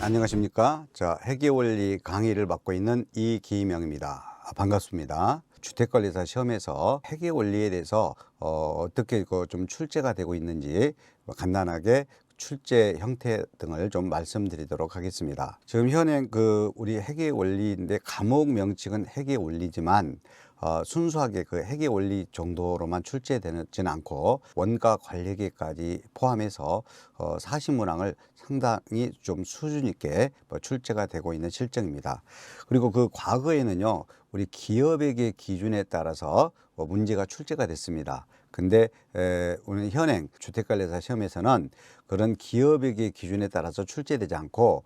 안녕하십니까. 회계원리 강의를 맡고 있는 이기명입니다. 반갑습니다. 주택관리사 시험에서 회계원리에 대해서 어떻게 좀 출제가 되고 있는지 간단하게 출제 형태 등을 좀 말씀드리도록 하겠습니다. 지금 현행 우리 회계원리인데 과목 명칭은 회계원리지만 순수하게 회계원리 정도로만 출제되지는 않고 원가 관리계까지 포함해서 40문항을 상당히 좀 수준 있게 출제가 되고 있는 실정입니다. 그리고 과거에는요, 우리 기업액의 기준에 따라서 문제가 출제가 됐습니다. 근데 오늘 현행 주택관리사 시험에서는 그런 기업액의 기준에 따라서 출제되지 않고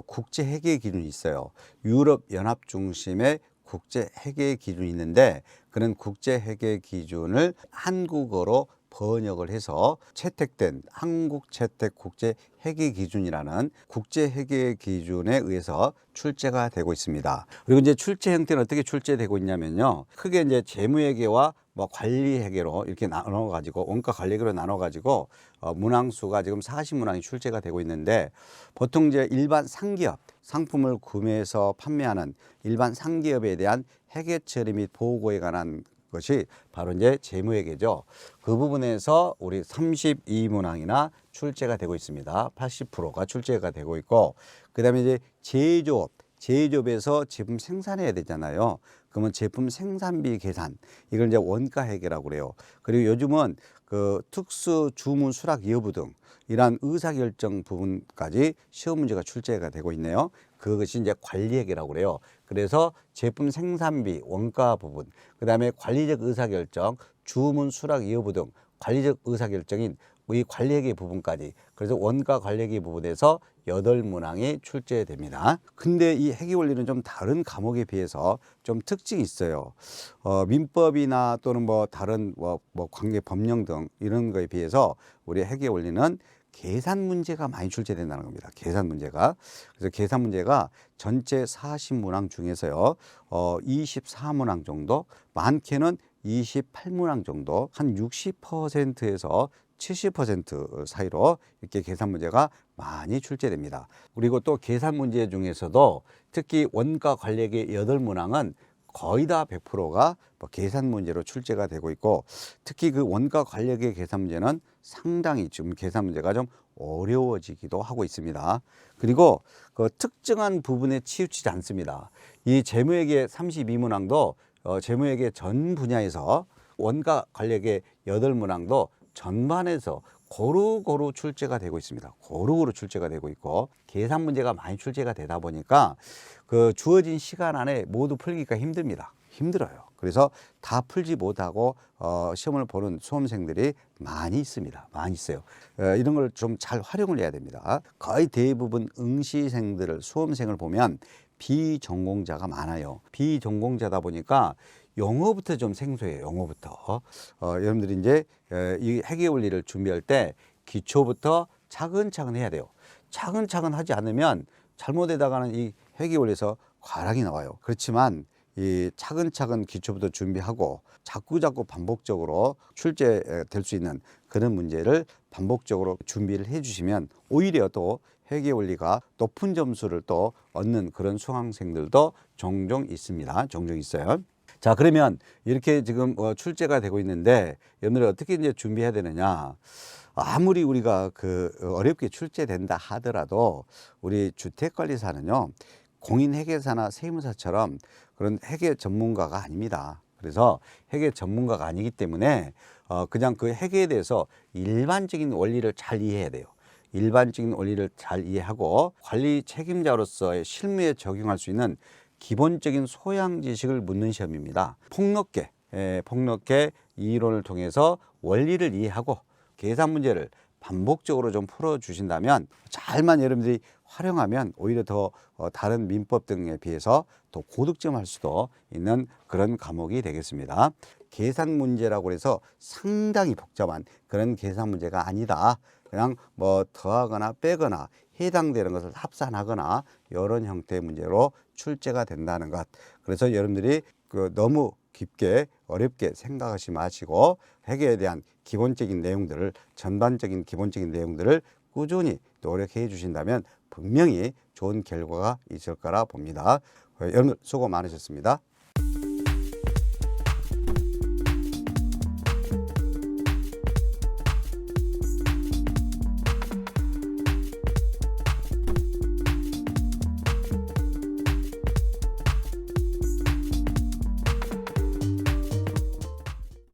국제 회계 기준이 있어요. 유럽 연합 중심의 국제 회계 기준이 있는데, 그런 국제 회계 기준을 한국어로 번역을 해서 채택된 한국 채택 국제 회계 기준이라는 국제 회계 기준에 의해서 출제가 되고 있습니다. 그리고 이제 출제 형태는 어떻게 출제되고 있냐면요, 크게 이제 재무회계와 관리회계로 이렇게 나눠 가지고, 원가 관리회계로 나눠 가지고 문항수가 지금 40문항이 출제가 되고 있는데, 보통 이제 일반 상기업, 상품을 구매해서 판매하는 일반 상기업에 대한 회계 처리 및 보고에 관한 것이 바로 이제 재무회계죠. 그 부분에서 우리 32문항이나 출제가 되고 있습니다. 80%가 출제가 되고 있고, 그다음에 이제 제조업에서 제품 생산해야 되잖아요. 그러면 제품 생산비 계산, 이걸 이제 원가 회계라고 그래요. 그리고 요즘은 특수 주문 수락 여부 등 이러한 의사결정 부분까지 시험 문제가 출제가 되고 있네요. 그것이 이제 관리회계라고 그래요. 그래서 제품 생산비, 원가 부분, 그 다음에 관리적 의사결정, 주문 수락 여부 등 관리적 의사결정인 이 관리회계 부분까지, 그래서 원가 관리회계 부분에서 8문항이 출제됩니다. 근데 이 회계원리는 좀 다른 과목에 비해서 좀 특징이 있어요. 민법이나 또는 다른 관계 법령 등 이런 거에 비해서 우리 회계원리는 계산 문제가 많이 출제된다는 겁니다. 계산 문제가. 그래서 계산 문제가 전체 40문항 중에서요, 24문항 정도, 많게는 28문항 정도, 한 60%에서 70% 사이로 이렇게 계산 문제가 많이 출제됩니다. 그리고 또 계산 문제 중에서도 특히 원가 관리계 8문항은 거의 다 100%가 계산 문제로 출제가 되고 있고, 특히 원가 관리계 계산 문제는 상당히 지금 계산 문제가 좀 어려워지기도 하고 있습니다. 그리고 특정한 부분에 치우치지 않습니다. 이 재무회계 32문항도 재무회계 전 분야에서, 원가 관리계 8문항도 전반에서 고루고루 출제가 되고 있습니다. 고루고루 출제가 되고 있고, 계산 문제가 많이 출제가 되다 보니까 주어진 시간 안에 모두 풀기가 힘들어요. 그래서 다 풀지 못하고 시험을 보는 수험생들이 많이 있습니다. 많이 있어요. 이런 걸 좀 잘 활용을 해야 됩니다. 거의 대부분 수험생을 보면 비전공자가 많아요. 비전공자다 보니까 영어부터 좀 생소해요. 영어부터. 여러분들이 이제 이 회계원리를 준비할 때 기초부터 차근차근 해야 돼요. 차근차근 하지 않으면 잘못하다가는 이 회계원리에서 과락이 나와요. 그렇지만 이 차근차근 기초부터 준비하고 자꾸자꾸 반복적으로 출제될 수 있는 그런 문제를 반복적으로 준비를 해 주시면 오히려 또 회계원리가 높은 점수를 또 얻는 그런 수강생들도 종종 있습니다. 종종 있어요. 자, 그러면 이렇게 지금 출제가 되고 있는데, 여러분들이 어떻게 이제 준비해야 되느냐? 아무리 우리가 어렵게 출제된다 하더라도 우리 주택관리사는요, 공인회계사나 세무사처럼 그런 회계 전문가가 아닙니다. 그래서 회계 전문가가 아니기 때문에 그냥 회계에 대해서 일반적인 원리를 잘 이해해야 돼요. 일반적인 원리를 잘 이해하고 관리 책임자로서의 실무에 적용할 수 있는 기본적인 소양 지식을 묻는 시험입니다. 폭넓게 이론을 통해서 원리를 이해하고 계산 문제를 반복적으로 좀 풀어주신다면, 잘만 여러분들이 활용하면 오히려 더 다른 민법 등에 비해서 더 고득점할 수도 있는 그런 과목이 되겠습니다. 계산 문제라고 해서 상당히 복잡한 그런 계산 문제가 아니다. 그냥 더하거나 빼거나 해당되는 것을 합산하거나 이런 형태의 문제로 출제가 된다는 것. 그래서 여러분들이 너무 깊게 어렵게 생각하지 마시고 회계에 대한 기본적인 내용들을, 전반적인 기본적인 내용들을 꾸준히 노력해 주신다면 분명히 좋은 결과가 있을 거라 봅니다. 여러분 수고 많으셨습니다.